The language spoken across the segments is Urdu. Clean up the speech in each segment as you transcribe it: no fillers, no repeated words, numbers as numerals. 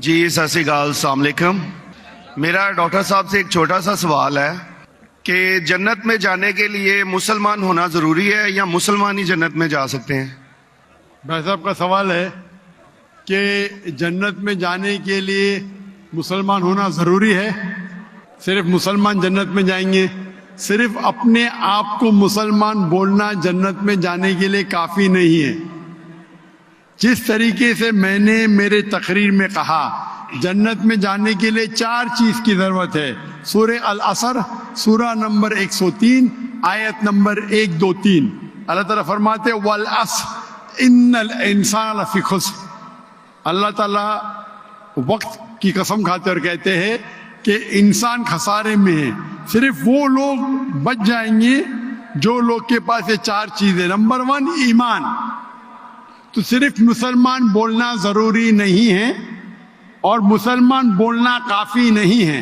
جی ست سری اکال، السلام علیکم۔ میرا ڈاکٹر صاحب سے ایک چھوٹا سا سوال ہے کہ جنت میں جانے کے لیے مسلمان ہونا ضروری ہے یا مسلمان ہی جنت میں جا سکتے ہیں؟ بھائی صاحب کا سوال ہے کہ جنت میں جانے کے لیے مسلمان ہونا ضروری ہے؟ صرف مسلمان جنت میں جائیں گے؟ صرف اپنے آپ کو مسلمان بولنا جنت میں جانے کے لیے کافی نہیں ہے۔ جس طریقے سے میں نے میرے تقریر میں کہا جنت میں جانے کے لیے 4 چیز کی ضرورت ہے۔ سورہ العصر سورہ نمبر 103 آیت نمبر 1 2 3 اللہ تعالیٰ فرماتے والعصر ان الانسان لفی خسر۔ اللہ تعالیٰ وقت کی قسم کھاتے اور کہتے ہیں کہ انسان خسارے میں ہے۔ صرف وہ لوگ بچ جائیں گے جو لوگ کے پاس یہ 4 چیزیں۔ نمبر 1 ایمان۔ تو صرف مسلمان بولنا ضروری نہیں ہے اور مسلمان بولنا کافی نہیں ہے۔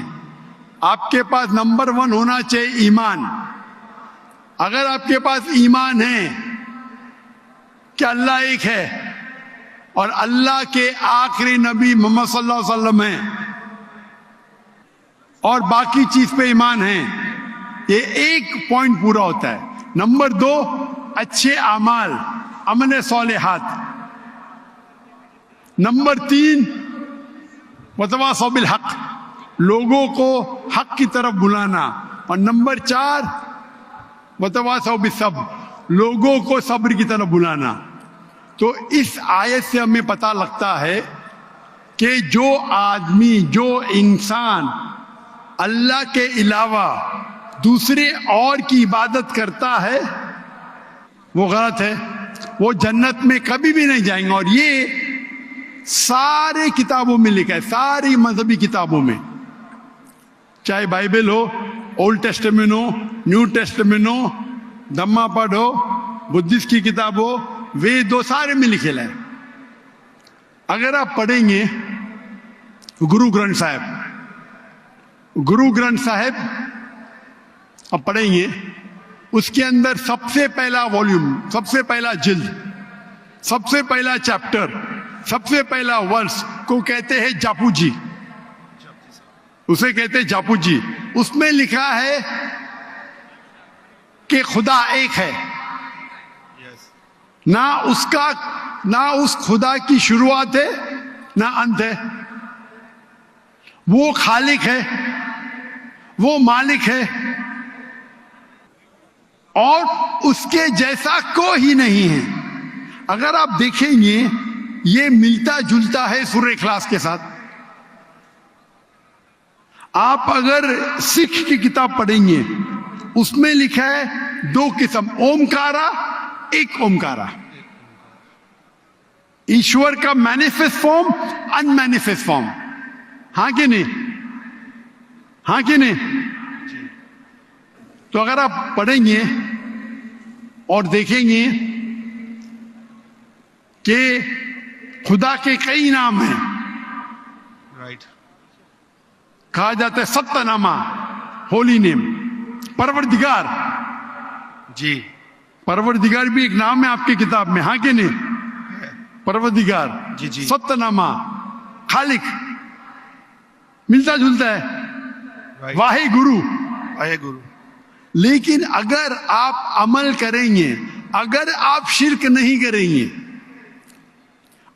آپ کے پاس نمبر 1 ہونا چاہیے ایمان۔ اگر آپ کے پاس ایمان ہے کہ اللہ ایک ہے اور اللہ کے آخری نبی محمد صلی اللہ علیہ وسلم ہیں اور باقی چیز پہ ایمان ہے، یہ ایک پوائنٹ پورا ہوتا ہے۔ نمبر 2 اچھے اعمال، عمل صالحات۔ نمبر 3 وتواصوا بالحق، لوگوں کو حق کی طرف بلانا۔ اور نمبر 4 وتواصوا بالصبر، لوگوں کو صبر کی طرف بلانا۔ تو اس آیت سے ہمیں پتہ لگتا ہے کہ جو آدمی، جو انسان اللہ کے علاوہ دوسرے اور کی عبادت کرتا ہے وہ غلط ہے، وہ جنت میں کبھی بھی نہیں جائیں گے۔ اور یہ سارے کتابوں میں لکھا ہے، ساری مذہبی کتابوں میں، چاہے بائبل ہو، اولڈ ٹیسٹمنٹ ہو، نیو ٹیسٹمنٹ ہو، دھما پڑھ ہو، بدھسٹ کی کتاب ہو، وید ہو، سارے میں لکھے ہے۔ اگر آپ پڑھیں گے گرو گرنتھ صاحب آپ پڑھیں گے، اس کے اندر سب سے پہلا والیوم، سب سے پہلا جلد، سب سے پہلا چیپٹر، سب سے پہلا ورس کو کہتے ہیں جاپو جی، اسے کہتے ہیں جاپو جی۔ اس میں لکھا ہے کہ خدا ایک ہے، نہ اس خدا کی شروعات ہے نہ انت ہے۔ وہ خالق ہے، وہ مالک ہے اور اس کے جیسا کوئی ہی نہیں ہے۔ اگر آپ دیکھیں گے یہ ملتا جلتا ہے سورہ اخلاص کے ساتھ۔ آپ اگر سکھ کی کتاب پڑھیں گے اس میں لکھا ہے 2 قسم، اومکارا، ایک اومکارا، ایشور کا مینیفیسٹ فارم، ان مینیفیسٹ فارم۔ ہاں کہ نہیں؟ ہاں کہ نہیں؟ تو اگر آپ پڑھیں گے اور دیکھیں گے کہ خدا کے کئی نام ہیں، کہا جاتا ہے ستہ نامہ، ہولی نیم، پروردگار۔ جی پروردگار بھی ایک نام ہے آپ کی کتاب میں، ہاں کہ نہیں؟ پروردگار، جی ستہ نامہ، خالق، ملتا جلتا ہے، واہے گرو۔ لیکن اگر آپ عمل کریں گے، اگر آپ شرک نہیں کریں گے،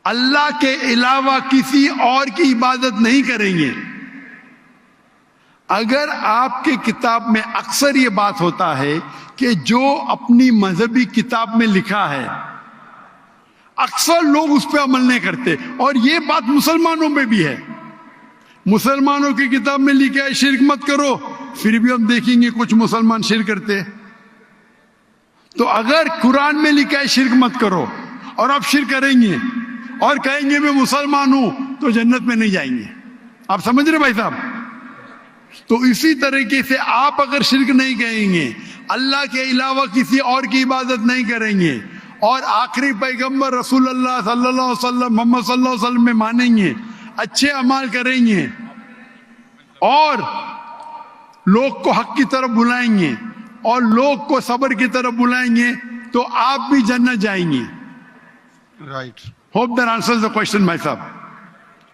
اللہ کے علاوہ کسی اور کی عبادت نہیں کریں گے، اگر آپ کے کتاب میں اکثر یہ بات ہوتا ہے کہ جو اپنی مذہبی کتاب میں لکھا ہے اکثر لوگ اس پہ عمل نہیں کرتے، اور یہ بات مسلمانوں میں بھی ہے۔ مسلمانوں کی کتاب میں لکھا ہے شرک مت کرو، پھر بھی ہم دیکھیں گے کچھ مسلمان شرک کرتے۔ تو اگر قرآن میں لکھا ہے شرک مت کرو اور آپ شرک کریں گے اور کہیں گے میں مسلمان ہوں تو جنت میں نہیں جائیں گے۔ آپ سمجھ رہے بھائی صاحب؟ تو اسی طریقے سے آپ اگر شرک نہیں کہیں گے، اللہ کے علاوہ کسی اور کی عبادت نہیں کریں گے اور آخری پیغمبر رسول اللہ صلی اللہ علیہ وسلم، محمد صلی اللہ علیہ وسلم میں مانیں گے، اچھے اعمال کریں گے اور لوگ کو حق کی طرف بلائیں گے اور لوگ کو صبر کی طرف بلائیں گے تو آپ بھی جنت جائیں گے۔ Right. Hope that answers the question بھائی صاحب۔